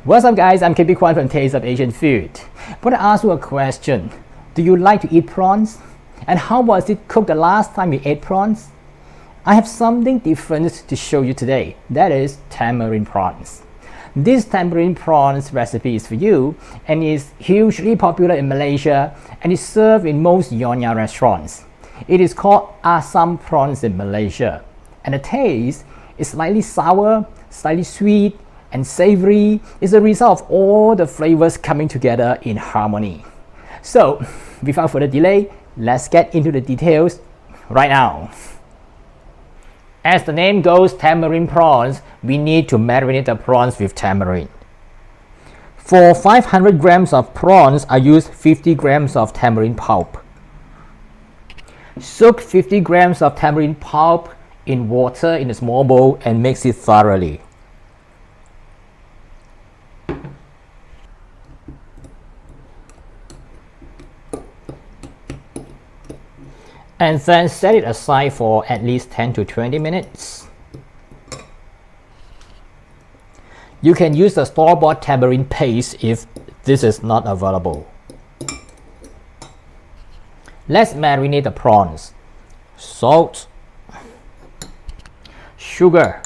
What's up guys, I'm Kwan from Taste of Asian Food. I want to ask you a question. Do you like to eat prawns? And how was it cooked the last time you ate prawns? I have something different to show you today. That is tamarind prawns. This tamarind prawns recipe is for you and is hugely popular in Malaysia and is served in most Nyonya restaurants. It is called Assam prawns in Malaysia. And the taste is slightly sour, slightly sweet, and savory. Is a result of all the flavors coming together in harmony. So, without further delay, let's get into the details right now. As the name goes, tamarind prawns, we need to marinate the prawns with tamarind. For 500 grams of prawns, I use 50 grams of tamarind pulp. Soak 50 grams of tamarind pulp in water in a small bowl and mix it thoroughly. And then set it aside for at least 10 to 20 minutes. You can use the store-bought tamarind paste if this is not available. Let's marinate the prawns. Salt, sugar.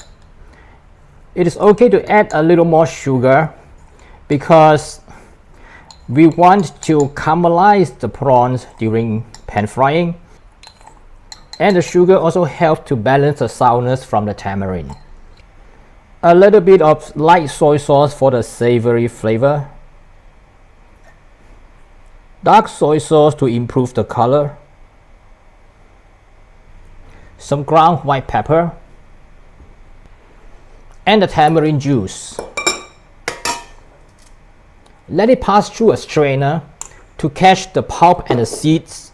It is okay to add a little more sugar because we want to caramelize the prawns during pan frying. And the sugar also helps to balance the sourness from the tamarind. A little bit of light soy sauce for the savory flavor. Dark soy sauce to improve the color. Some ground white pepper. And the tamarind juice. Let it pass through a strainer to catch the pulp and the seeds.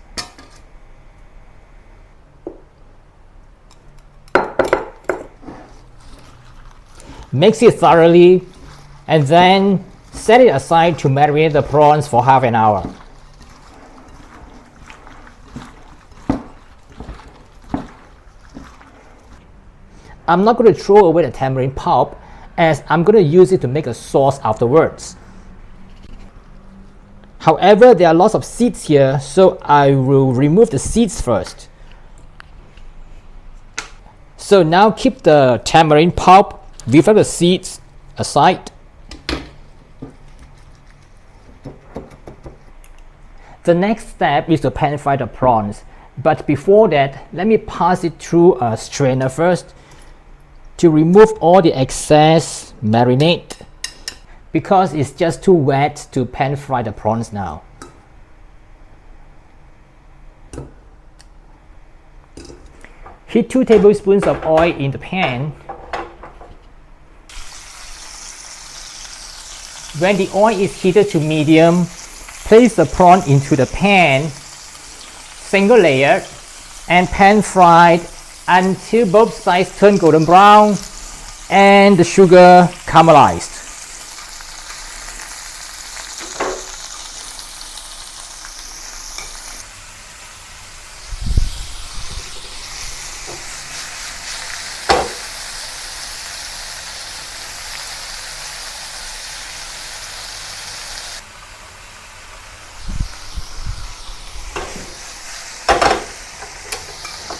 Mix it thoroughly and then set it aside to marinate the prawns for half an hour. I'm not going to throw away the tamarind pulp as I'm going to use it to make a sauce afterwards. However, there are lots of seeds here, so I will remove the seeds first. So now keep the tamarind pulp without the seeds aside. The next step is to pan fry the prawns, but before that, let me pass it through a strainer first to remove all the excess marinade because it's just too wet to pan fry the prawns now. Heat 2 tablespoons of oil in the pan. When the oil is heated to medium, place the prawn into the pan, single layer, and pan fried until both sides turn golden brown and the sugar caramelized.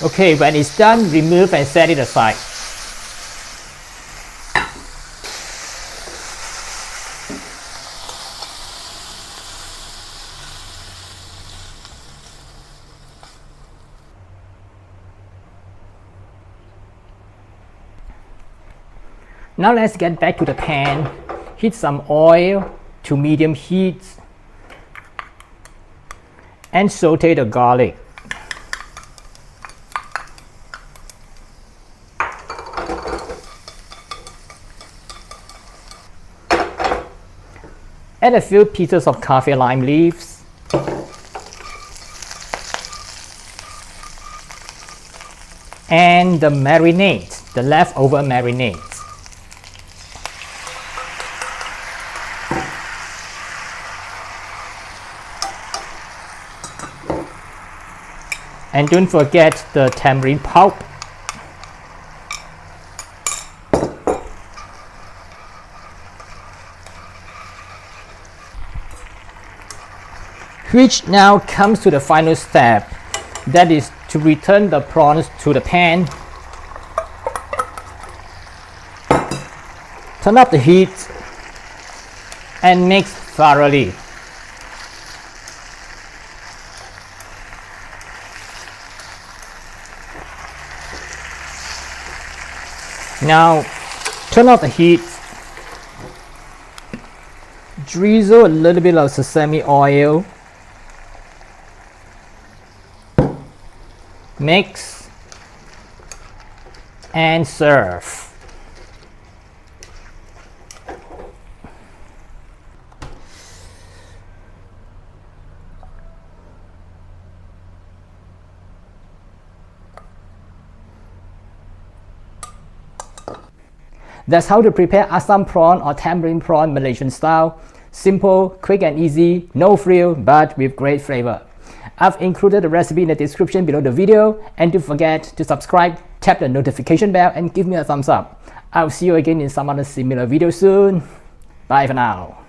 Okay, when it's done, remove and set it aside. Now let's get back to the pan. Heat some oil to medium heat and saute the garlic. Add a few pieces of kafir lime leaves. And the marinade, the leftover marinade. And don't forget the tamarind pulp. Which now comes to the final step, that is to return the prawns to the pan. Turn up the heat and mix thoroughly. Now turn off the heat, drizzle a little bit of sesame oil, mix and serve. That's how to prepare Assam prawn or tamarind prawn Malaysian style. Simple, quick and easy, no frill, but with great flavor. I've included the recipe in the description below the video, and don't forget to subscribe, tap the notification bell and give me a thumbs up. I'll see you again in some other similar video soon. Bye for now.